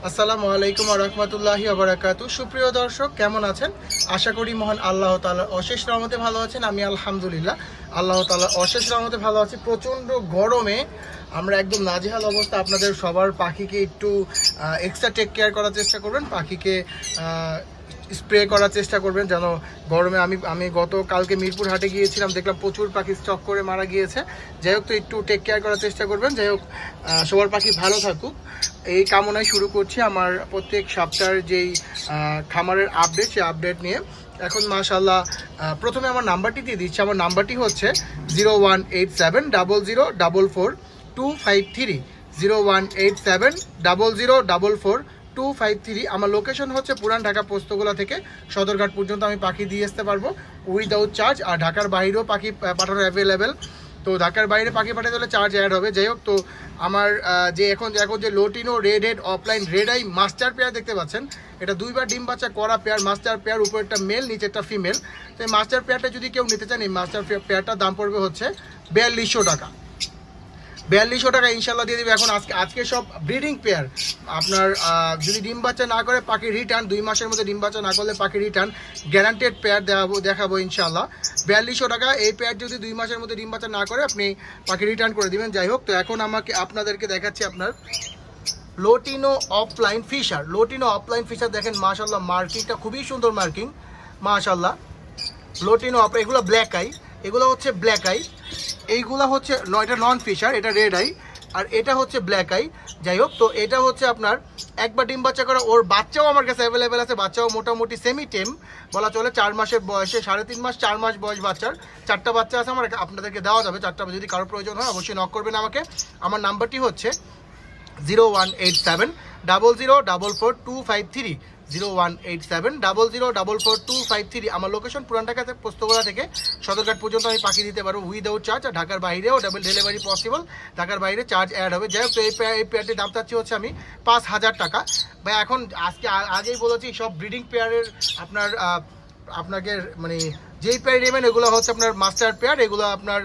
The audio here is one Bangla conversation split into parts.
আসসালামু আলাইকুম ওয়া রাহমাতুল্লাহি ওয়া বারাকাতুহু। সুপ্রিয় দর্শক, কেমন আছেন? আশা করি মহান আল্লাহ তাআলার অশেষ রহমতে ভালো আছেন। আমি আলহামদুলিল্লাহ আল্লাহ তাআলার অশেষ রহমতে ভালো আছি। প্রচণ্ড গরমে আমরা একদম নাজেহাল অবস্থা। আপনাদের সবার পাখিকে একটু এক্সট্রা টেক কেয়ার করার চেষ্টা করবেন, পাখিকে স্প্রে করার চেষ্টা করবেন যেন গরমে। আমি কালকে মিরপুর হাটে গিয়েছিলাম, দেখলাম প্রচুর পাখি স্টক করে মারা গিয়েছে। যাই হোক, তো একটু টেক কেয়ার করার চেষ্টা করবেন। যাই হোক, সবার পাখি ভালো থাকুক এই কামনায় শুরু করছি আমার প্রত্যেক সপ্তাহের যেই খামারের আপডেট, সেই আপডেট নিয়ে। এখন মাশাআল্লাহ প্রথমে আমার নাম্বারটি দিয়ে দিচ্ছি। আমার নাম্বারটি হচ্ছে 018700444253, 018700444253। আমার লোকেশন হচ্ছে পুরান ঢাকা পোস্তগোলা থেকে সদরঘাট পর্যন্ত আমি পাখি দিয়ে আসতে পারবো উইদাউট চার্জ। আর ঢাকার বাইরেও পাখি পাঠানো অ্যাভেলেবেল। তো ঢাকার বাইরে পাখি পাঠাতে হলে চার্জ অ্যাড হবে। যাই হোক, তো আমার যে এখন যে lutino red head offline red eye master pair দেখতে পাচ্ছেন, এটা দুইবার ডিম বাচ্চা করা পেয়ার, মাস্টার পেয়ার, উপরে একটা মেল নিচে একটা ফিমেল। তো এই মাস্টার পেয়ারটা যদি কেউ নিতে চান, এই মাস্টার পেয়ারটার দাম পড়বে হচ্ছে 4200 টাকা। 4200 টাকা ইনশাল্লাহ দিয়ে দেবে। এখন আজকে সব ব্রিডিং পেয়ার আপনার যদি ডিম বাচ্চা না করে পাখি রিটার্ন, 2 মাসের মধ্যে ডিম বাচ্চা না করলে পাখি রিটার্ন, গ্যারান্টেড পেয়ার দেখাবো ইনশাল্লাহ। 4200 টাকা এই পেয়ার যদি 2 মাসের মধ্যে ডিম বাচ্চা না করে আপনি পাখি রিটার্ন করে দিবেন। যাই হোক, তো এখন আপনাদেরকে দেখাচ্ছি আপনার lutino opaline Fischer. Lutino opaline Fischer দেখেন মাশাল্লাহ, মার্কিংটা খুবই সুন্দর মার্কিং মাশাল্লাহ। লোটিনো এগুলো ব্ল্যাক আই, এগুলো হচ্ছে ব্ল্যাক আই, এইগুলো হচ্ছে এটা নন ফিশার, এটা রেড আই, আর এটা হচ্ছে ব্ল্যাক আই। যাই হোক, তো এটা হচ্ছে আপনার একবার ডিম বাচ্চা করা, ওর বাচ্চাও আমার কাছে অ্যাভেলেবেল আছে। বাচ্চাও মোটামুটি সেমি টেম বলা চলে, 4 মাসের বয়সে, 3.5 মাস 4 মাস বয়স বাচ্চার 4টা বাচ্চা আছে আমার, আপনাদেরকে দেওয়া যাবে 4টা। যদি কারোর প্রয়োজন হয় অবশ্যই নক করবেন আমাকে। আমার নাম্বারটি হচ্ছে 018700444253, 018700444253। আমার লোকেশন পুরান ঢাকা পোস্তগোলা থেকে সদরঘাট পর্যন্ত আমি পাখি দিতে পারবো উইদাউট চার্জ। আর ঢাকার বাইরেও ডেলিভারি পসিবল, ঢাকার বাইরে চার্জ অ্যাড হবে। যাই হোক, তো এই পেয়ারটির দাম চাচ্ছি হচ্ছে আমি 5000 টাকা। ভাই এখন আগেই বলেছি সব ব্রিডিং পেয়ারের আপনাকে মানে যেই পেয়ার নেবেন এগুলো হচ্ছে আপনার মাস্টার পেয়ার। এগুলো আপনার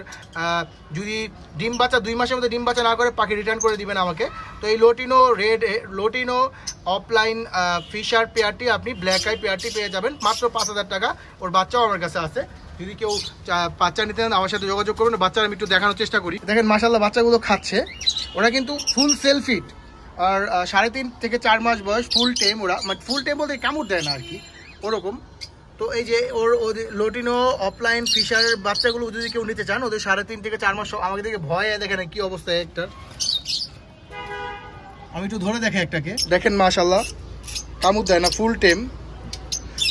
যদি ডিম বাচ্চা 2 মাসের মধ্যে ডিম বাচ্চা না করে পাখি রিটার্ন করে দিবেন আমাকে। তো এই লোটিনো অফলাইন ফিশার পেয়ারটি আপনি ব্ল্যাক আই পেয়ারটি পেয়ে যাবেন মাত্র 5000 টাকা। ওর বাচ্চাও আমার কাছে আছে, যদি কেউ বাচ্চা নিতে চান আমার সাথে যোগাযোগ করবেন। বাচ্চারা আমি একটু দেখানোর চেষ্টা করি। দেখেন মাশাআল্লাহ বাচ্চাগুলো খাচ্ছে, ওরা কিন্তু ফুল সেলফিট, আর 3.5 থেকে 4 মাস বয়স, ফুল টেম। ওরা মানে ফুল টেম বলতে কামড় দেয় না আর কি, ওরকম। তো এই যে ওদের লোটিনো অফলাইন ফিশারের বাচ্চাগুলো যদি কেউ নিতে চান, ওদের 3.5 থেকে 4 মাস। আমাকে দেখে ভয়ে দেখেন কি অবস্থা একটা, আমি একটু ধরে দেখে একটাকে, দেখেন মাশাআল্লাহ কামড় দেয় না, ফুল টেম।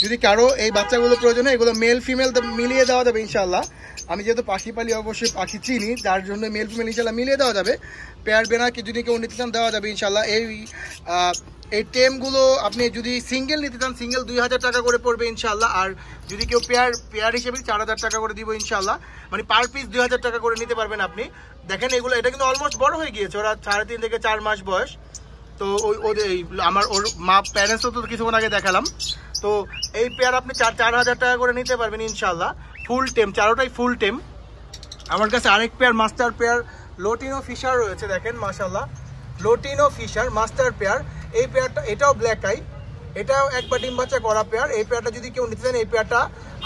যদি কারো এই বাচ্চাগুলো প্রয়োজন হয়, এগুলো মেল ফিমেল মিলিয়ে দেওয়া যাবে ইনশাআল্লাহ। আমি যেহেতু পাখি পালি অবশ্যই পাখি চিনি, যার জন্য মেল ফিমেল ইনশাআল্লাহ মিলিয়ে দেওয়া যাবে। পেয়ার বেনাকে যদি কেউ নিতে চান দেওয়া যাবে ইনশাআল্লাহ। এই টেমগুলো আপনি যদি সিঙ্গেল নিতে চান, সিঙ্গেল 2000 টাকা করে পড়বে ইনশাআল্লাহ। আর যদি কেউ পেয়ার হিসেবে 4000 টাকা করে দিব ইনশাআল্লাহ। মানে পার পিস 2000 টাকা করে নিতে পারবেন আপনি। দেখেন এগুলো, এটা কিন্তু অলমোস্ট বড় হয়ে গিয়েছে, ওরা 3.5 থেকে 4 মাস বয়স। তো ওর মা প্যারেন্টসও তো কিছুক্ষণ আগে দেখালাম। তো এই পেয়ার আপনি 4000 টাকা করে নিতে পারবেন ইনশাআল্লাহ। ফুল টেম, চারোটাই ফুল টেম। আমার কাছে আরেক pair master pair lutino Fischer রয়েছে, দেখেন মাশাআল্লাহ লোটিনো ফিশার মাস্টার পেয়ার। এই পেয়ারটা, এটাও ব্ল্যাক আই, এটাও একবার ডিম বাচ্চা করা পেয়ার। এই পেয়ারটা যদি কেউ নিতে চান, এই পেয়ারটা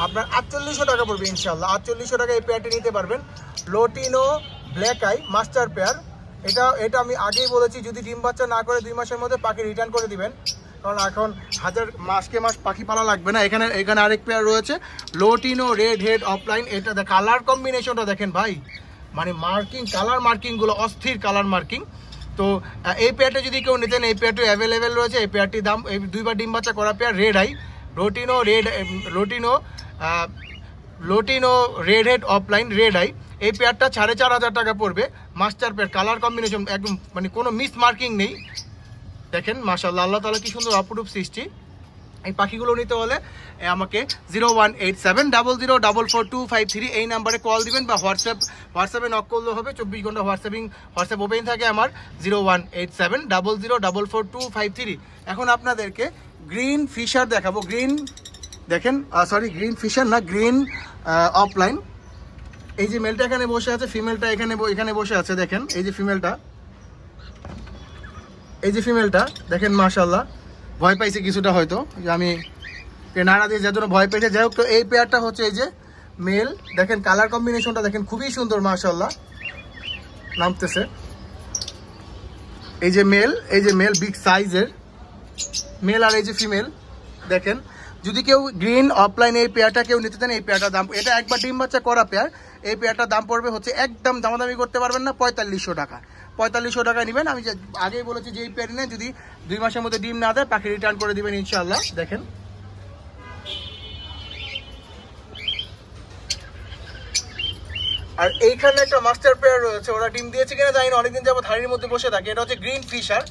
আপনার 4800 টাকা পড়বে ইনশাআল্লাহ। 4800 টাকা এই পেয়ারটি নিতে পারবেন, lutino black eye master pair. এটা আমি আগেই বলেছি, যদি ডিম বাচ্চা না করে 2 মাসের মধ্যে পাখি রিটার্ন করে দিবেন, কারণ এখন মাস পাখি পালা লাগবে না। এখানে আরেক পেয়ার রয়েছে লোটিনো রেড হেড অফলাইন। এটা কালার কম্বিনেশনটা দেখেন ভাই, মানে মার্কিং, কালার মার্কিংগুলো অস্থির কালার মার্কিং। তো এই পেয়ারটা যদি কেউ নিতেন, এই পেয়ারটি অ্যাভেলেবেল রয়েছে। এই পেয়ারটির দাম, এই 2বার ডিম বাচ্চা করা pair red eye lutino red head offline red eye. এই পেয়ারটা 4500 টাকা পড়বে, মাস্টার পেয়ার, কালার কম্বিনেশন একদম, মানে কোনো মিস মার্কিং নেই। দেখেন মাশাআল্লাহ, আল্লাহ তাআলা কি সুন্দর অপরূপ সৃষ্টি। এই পাখিগুলো নিতে হলে আমাকে 018700444253 এই নাম্বারে কল দিবেন, বা হোয়াটসঅ্যাপে নক করলেও হবে। 24 ঘন্টা হোয়াটসঅ্যাপ ওপেন থাকে আমার, 018700444253। এখন আপনাদেরকে গ্রিন ফিশার দেখাবো। গ্রিন ফিশার না, গ্রিন অফলাইন। এই যে মেলটা এখানে বসে আছে, ফিমেলটা এখানে বসে আছে। দেখেন এই যে ফিমেলটা, এই যে ফিমেলটা দেখেন মাশাআল্লাহ, ভয় পাইছে কিছুটা হয়তো, যে আমি নাড়া দিয়ে যার জন্য ভয় পেয়েছে। যাই হোক, তো এই পেয়ারটা হচ্ছে এই যে মেল, দেখেন কালার কম্বিনেশনটা দেখেন খুবই সুন্দর মাশাআল্লাহ, নামতেছে। এই যে মেল বিগ সাইজের মেল, আর এই যে ফিমেল দেখেন। যদি কেউ গ্রিন অফলাইন এই পেয়ারটা কেউ নিতে চান, এই পেয়ারটার দাম, এটা একবার ডিম বাচ্চা করা পেয়ার, এই পেয়ারটার দাম পড়বে হচ্ছে একদম দামাদামি করতে পারবেন না, 4500 টাকা। 4500 টাকা নেবেন। আমি আগেই বলেছি যে এই পেয়ার নেন, যদি 2 মাসের মধ্যে ডিম না দেয় পাখি রিটার্ন করে দিবেন ইনশাআল্লাহ। দেখেন আর এইখানে একটা মাস্টার পেয়ার রয়েছে, ওরা ডিম দিয়েছে কিনা জানি না, অনেকদিন যাবত হাড়ির মধ্যে বসে থাকে। এটা হচ্ছে গ্রিন ফিশার,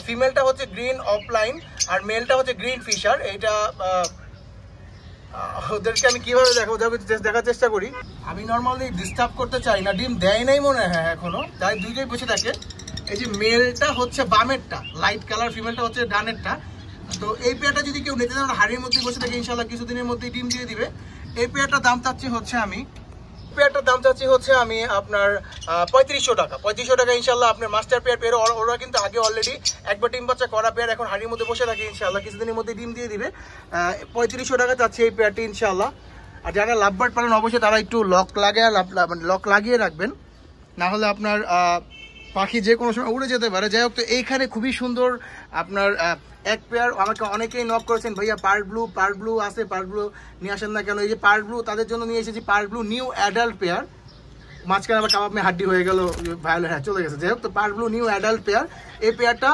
ফিমেলটা হচ্ছে গ্রিন অফলাইন আর মেলটা হচ্ছে গ্রিন ফিশার। এইটা ওদেরকে আমি কিভাবে দেখার চেষ্টা করি, আমি নর্মালি ডিস্টার্ব করতে চাই না, ডিম দেয় নাই মনে হয় এখনো, তাই দুইটাই বসে থাকে। এই যে মেলটা হচ্ছে বামেরটা লাইট কালার, ফিমেলটা হচ্ছে ডানেরটা। তো এই পেয়ারটা যদি কেউ নিতে চান, হাড়ির মধ্যে বসে থাকে ইনশাল্লাহ কিছুদিনের মধ্যেই ডিম দিয়ে দিবে। এই পেয়ারটার দাম চাচ্ছি হচ্ছে আমি আপনার 3500 টাকা। 3500 টাকা ইনশাল্লাহ আপনার মাস্টার পেয়ার পেয়ার। ওরা কিন্তু আগে অলরেডি একবার ডিম বাচ্চা করা পেয়ার, এখন হাড়ির মধ্যে বসে থাকে ইনশাল্লাহ কিছুদিনের মধ্যে ডিম দিয়ে দিবে। 3500 টাকা চাচ্ছি এই পেয়ারটি ইনশাল্লাহ। আর যারা লাভবার্ড পালন অবশ্যই তারা একটু লক লাগিয়ে রাখবেন, না হলে আপনার পাখি যে কোনো সময় উড়ে যেতে পারে। যাই হোক, তো এইখানে খুবই সুন্দর আপনার এক পেয়ার, আমাকে অনেকেই নক করেছেন, ভাইয়া পার্ল ব্লু আছে, পার্ল ব্লু নিয়ে আসেন না কেন? এই যে পার্ল ব্লু তাদের জন্য নিয়ে এসেছি, pearl blue new adult pair. মাঝখানে আবার কাবাব মে হাড্ডি হয়ে গেল, ভায়োলেট, হ্যাঁ চলে গেছে। যাই হোক, তো pearl blue new adult pair, এই পেয়ারটা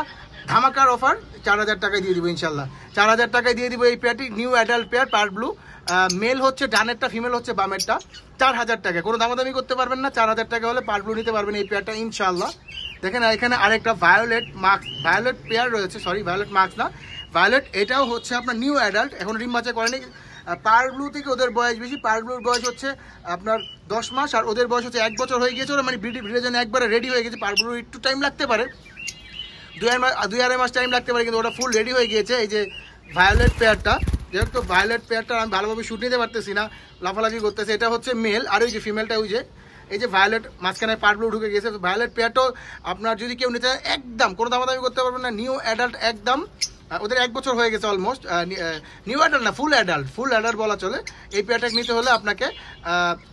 ধামাকার অফার 4000 টাকায় দিয়ে দিব ইনশাল্লাহ। 4000 টাকায় দিয়ে দিব এই পেয়ারটি, new adult pair pearl blue. Male হচ্ছে ডানেরটা, ফিমেল হচ্ছে বামেরটা। 4000 টাকা, কোনো দামাদামি করতে পারবেন না। 4000 টাকা হলে পার্ল ব্লু নিতে পারবেন এই পেয়ারটা ইনশাল্লাহ। দেখেন এখানে আরেকটা ভায়োলেট পেয়ার রয়েছে, সরি ভায়োলেট মার্কস না, ভায়োলেট, এটাও হচ্ছে আপনার নিউ অ্যাডাল্ট, এখন ডিম বাচ্চা করেনি। পার্ল ব্লু থেকে ওদের বয়স বেশি, পার্ল ব্লুর বয়স হচ্ছে আপনার 10 মাস, আর ওদের বয়স হচ্ছে 1 বছর হয়ে গিয়েছে। ওরা মানে ব্রিডের জন্য একবারে রেডি হয়ে গেছে। পার্ল ব্লুর একটু টাইম লাগতে পারে, 2-2.5 মাস টাইম লাগতে পারে, কিন্তু ওটা ফুল রেডি হয়ে গিয়েছে। এই যে ভায়োলেট পেয়ারটা, যেহেতু ভায়োলেট পেয়ারটা আমি ভালোভাবে শুট নিতে পারতেছি না, লাফালাফি করতেছে। এটা হচ্ছে মেল, আর ওই যে ফিমেলটা ওই যে এই যে ভায়োলেট, মাঝখানে পার্ল ব্লু ঢুকে গেছে। ভায়োলেট পেয়ারটাও আপনার যদি কেউ নিতে চায় একদম কোনো দামাদামি করতে পারবেন না, নিউ অ্যাডাল্ট একদম, ওদের 1 বছর হয়ে গেছে অলমোস্ট। নিউ অ্যাডাল্ট না, ফুল অ্যাডাল্ট বলা চলে। এই পেয়ারটা নিতে হলে আপনাকে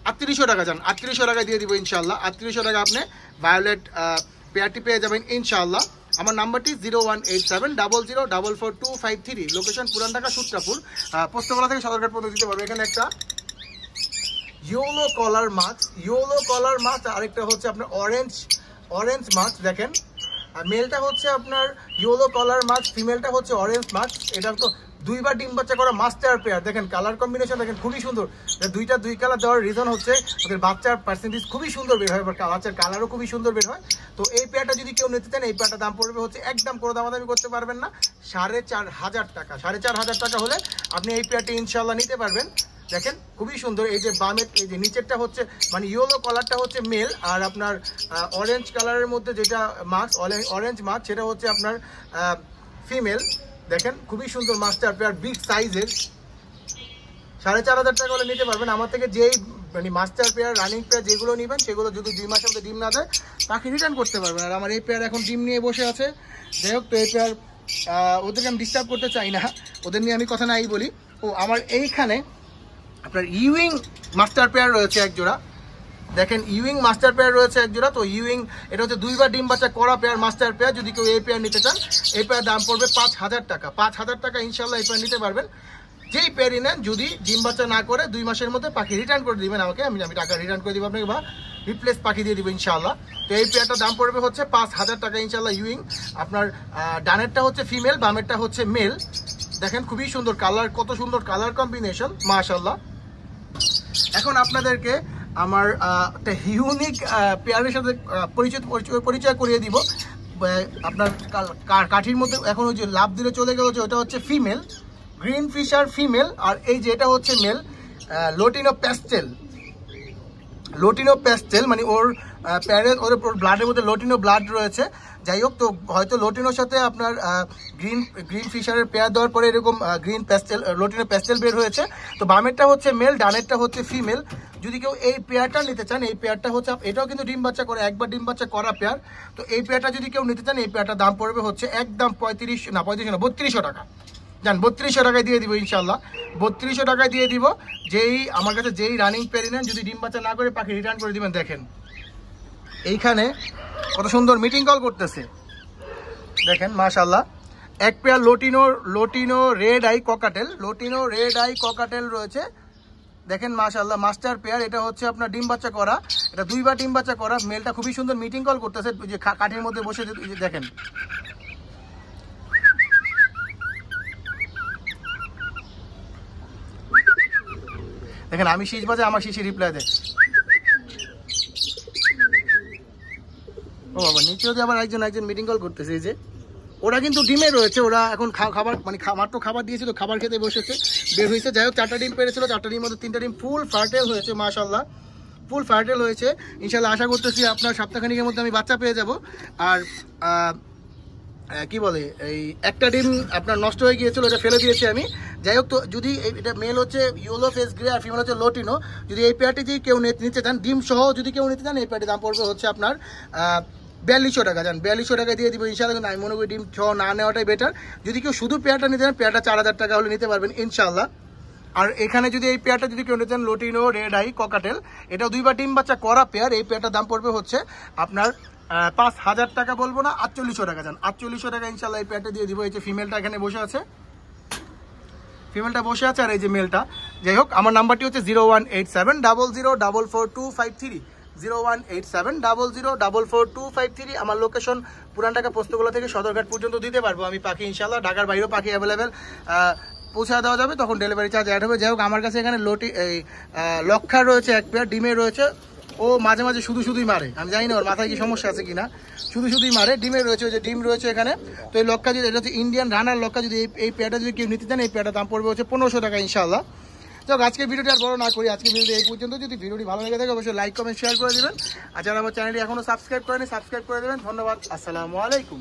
3800 টাকা যান, 3800 টাকায় দিয়ে দিব ইনশাল্লাহ। 3800 টাকা আপনি ভায়োলেট পেয়ারটি পেয়ে যাবেন ইনশাল্লাহ। আমার নাম্বারটি 01870044253, লোকেশন পুরান ঢাকা সূত্রাপুর, পোস্তগোলা থেকে সদরঘাট পর্যন্ত দিতে পারবে। এখানে একটা ইয়েলো কলার মাছ, আরেকটা হচ্ছে আপনার অরেঞ্জ মাছ। দেখেন মেলটা হচ্ছে আপনার ইয়েলো কলার মাছ, ফিমেলটা হচ্ছে অরেঞ্জ মাছ। এটা তো 2বার ডিম বাচ্চা করা মাস্টার পেয়ার। দেখেন কালার কম্বিনেশন দেখেন খুবই সুন্দর। 2 কালার দেওয়ার রিজন হচ্ছে ওদের বাচ্চার পার্সেন্টেজ খুবই সুন্দর বের হয়, বাচ্চার কালারও খুবই সুন্দর বের হয়। তো এই পেয়ারটা যদি কেউ নিতে চান, এই পেয়ারটার দাম পড়বে হচ্ছে একদম কোনো দামাদামি করতে পারবেন না, 4500 টাকা। 4500 টাকা হলে আপনি এই পেয়ারটি ইনশাল্লাহ নিতে পারবেন। দেখেন খুবই সুন্দর। এই যে বামের এই যে নিচেরটা হচ্ছে মানে ইয়েলো কালারটা হচ্ছে মেল, আর আপনার অরেঞ্জ কালারের মধ্যে যেটা মাছ, অরেঞ্জ মাছ, সেটা হচ্ছে আপনার ফিমেল। দেখেন খুবই সুন্দর মাস্টার পেয়ার, বিগ সাইজের। 4500 টাকা হলে নিতে পারবেন আমার থেকে। যেই মানে মাস্টার পেয়ার, রানিং পেয়ার যেগুলো নেবেন, সেগুলো যদি 2 মাসের মধ্যে ডিম না দেয় তাকে রিটার্ন করতে পারবেন। আর আমার এই পেয়ার এখন ডিম নিয়ে বসে আছে। যাই হোক, তো এই পেয়ার ওদেরকে আমি ডিস্টার্ব করতে চাই না, ওদের নিয়ে আমি কথা নাই বলি। ও আমার এইখানে আপনার ইউইং মাস্টার পেয়ার রয়েছে এক জোড়া। দেখেন ইউইং মাস্টার পেয়ার রয়েছে এক জোড়া। তো ইউইং এটা হচ্ছে 2বার ডিম বাচ্চা করা পেয়ার মাস্টার পেয়ার। যদি কেউ এই পেয়ার নিতে চান, এই পেয়ার দাম পড়বে 5000 টাকা। 5000 টাকা ইনশাল্লাহ এই পেয়ার নিতে পারবেন। যেই পেয়ারই নেন, যদি ডিম বাচ্চা না করে 2 মাসের মধ্যে পাখি রিটার্ন করে দিবেন আমাকে, আমি টাকা রিটার্ন করে দিব আপনাকে, বা রিপ্লেস পাখি দিয়ে দিব ইনশাল্লাহ। তো এই পেয়ারটার দাম পড়বে হচ্ছে 5000 টাকা ইনশাল্লাহ। ইউইং আপনার ডানেরটা হচ্ছে ফিমেল, বামেরটা হচ্ছে মেল। দেখেন খুবই সুন্দর কালার, কত সুন্দর কালার কম্বিনেশন মাশাআল্লাহ। এখন আপনাদেরকে আমার একটা ইউনিক পেয়ারের সাথে পরিচয় করিয়ে দিব। আপনার কাঠির মধ্যে এখন ওই যে লাভ দিলে চলে গেল, যে ওটা হচ্ছে ফিমেল, গ্রিন ফিশার ফিমেল। আর এই যে এটা হচ্ছে মেল, লোটিনো প্যাস্টেল, মানে ওর প্যারের ওর ব্লাডের মধ্যে লোটিনো ব্লাড রয়েছে। যাই হোক, তো হয়তো লোটিনোর সাথে আপনার গ্রিন ফিশারের পেয়ার দেওয়ার পরে এরকম গ্রিন প্যাস্টেল লোটিনো প্যাস্টেল বের হয়েছে। তো বামেরটা হচ্ছে মেল, ডানেরটা হচ্ছে ফিমেল। যদি কেউ এই পেয়ারটা নিতে চান, এই পেয়ারটা হচ্ছে, এটাও কিন্তু ডিম বাচ্চা করে, একবার ডিম বাচ্চা করা পেয়ার। তো এই পেয়ারটা যদি কেউ নিতে চান, এই পেয়ারটার দাম পড়বে হচ্ছে একদম 3200 টাকা। জান 3200 টাকায় দিয়ে দিব ইনশাল্লাহ, 3200 টাকায় দিয়ে দিব। যেই আমার কাছে যেই রানিং পেয়ারই নেন, যদি ডিম বাচ্চা না করে পাখি রিটার্ন করে দিবেন। দেখেন এইখানে কত সুন্দর মিটিং কল করতেছে, দেখেন মাশাআল্লাহ। এক pair lutino red eye cockatiel, lutino red eye cockatiel রয়েছে, দেখেন মাশাআল্লাহ মাস্টার পেয়ার। এটা হচ্ছে আপনার ডিম বাচ্চা করা, এটা 2বার ডিম বাচ্চা করা। মেলটা খুবই সুন্দর মিটিং কল করতেছে, যে কাঠের মধ্যে বসে দেখেন। দেখেন আমি শীষ বাজে, আমার শীষে রিপ্লাই দেয়। ও বাবা, নিচেও যে আবার একজন মিটিং কল করতেছে। এই যে ওরা কিন্তু ডিমে রয়েছে, ওরা এখন খাবার মানে মাত্র খাবার দিয়েছিল, খাবার খেতে বসেছে, বের হয়েছে। যাই হোক 4টা ডিম পেরেছিল, 4টা ডিমের মধ্যে 3টা ডিম ফুল ফার্টেল হয়েছে মাশাআল্লাহ, ফুল ফার্টেল হয়েছে। ইনশাআল্লাহ আশা করতেছি আপনার সপ্তাহখানিকের মধ্যে আমি বাচ্চা পেয়ে যাব। আর কি বলে, এই একটা ডিম আপনার নষ্ট হয়ে গিয়েছিল, এটা ফেলে দিয়েছি আমি। যাই হোক, তো যদি এটা মেল হচ্ছে ইয়েলো ফেস গ্রে আর ফিমেল হচ্ছে লোটিনো, যদি এই পেয়ারটি যদি কেউ নিতে চান, ডিম সহ যদি কেউ নিতে চান, এই পেয়ারটির দাম পড়বে হচ্ছে আপনার 4200 টাকা। জান 4200 টাকায় দিয়ে দিব ইনশাআল্লাহ। কিন্তু আমি মনে করি ডিম সহ না নেওয়াটাই বেটার। যদি কেউ শুধু পেয়ারটা নিতে চান, পেয়ারটা 4000 টাকা হলে নিতে পারবেন ইনশাআল্লাহ। আর এখানে যদি এই পেয়ারটা যদি কেউ নিতে চান, লোটিনো রেড আই ককাটেল, এটাও 2বার ডিম বাচ্চা করা পেয়ার। এই পেয়ারটার দাম পড়বে হচ্ছে আপনার 5000 টাকা, বলবো না 4800 টাকা। জান 4800 টাকা ইনশাআল্লাহ এই পেয়ারটা দিয়ে দিব। এই যে ফিমেলটা এখানে বসে আছে, ফিমেলটা বসে আছে, আর এই যে মেলটা। যাই হোক, আমার নাম্বারটি হচ্ছে 018700444253, 018700444253। আমার লোকেশন পুরান ঢাকা পোস্তগোলা থেকে সদরঘাট পর্যন্ত দিতে পারবো আমি পাখি ইনশাআল্লাহ। ঢাকার বাইরেও পাখি অ্যাভেলেবেল পৌঁছে দেওয়া যাবে, তখন ডেলিভারি চার্জ অ্যাড হবে। যাই হোক, আমার কাছে এখানে লক্ষা রয়েছে এক পেয়ার, ডিমে রয়েছে। ও মাঝে মাঝে শুধুই মারে, আমি জানি না ওর মাথায় কি সমস্যা আছে কিনা, শুধুই মারে। ডিমে রয়েছে, ওই যে ডিম রয়েছে এখানে। তো এই লক্ষা যদি, এটা হচ্ছে ইন্ডিয়ান রানার লক্ষা, যদি এই পেয়ারটা যদি কেউ নিতে চান, এই পেয়ারটার দাম পড়বে হচ্ছে 1500 টাকা ইনশাআল্লাহ। যাক, আজকের ভিডিওটি আর বড় না করি, আজকে ভিডিওটি এই পর্যন্ত। যদি ভিডিওটি ভালো লেগে থাকে অবশ্যই লাইক কমেন্ট শেয়ার করে দেবেন। আর যারা আমার চ্যানেলটি এখনো সাবস্ক্রাইব করেনি, সাবস্ক্রাইব করে দেবেন। ধন্যবাদ, আসসালামু আলাইকুম।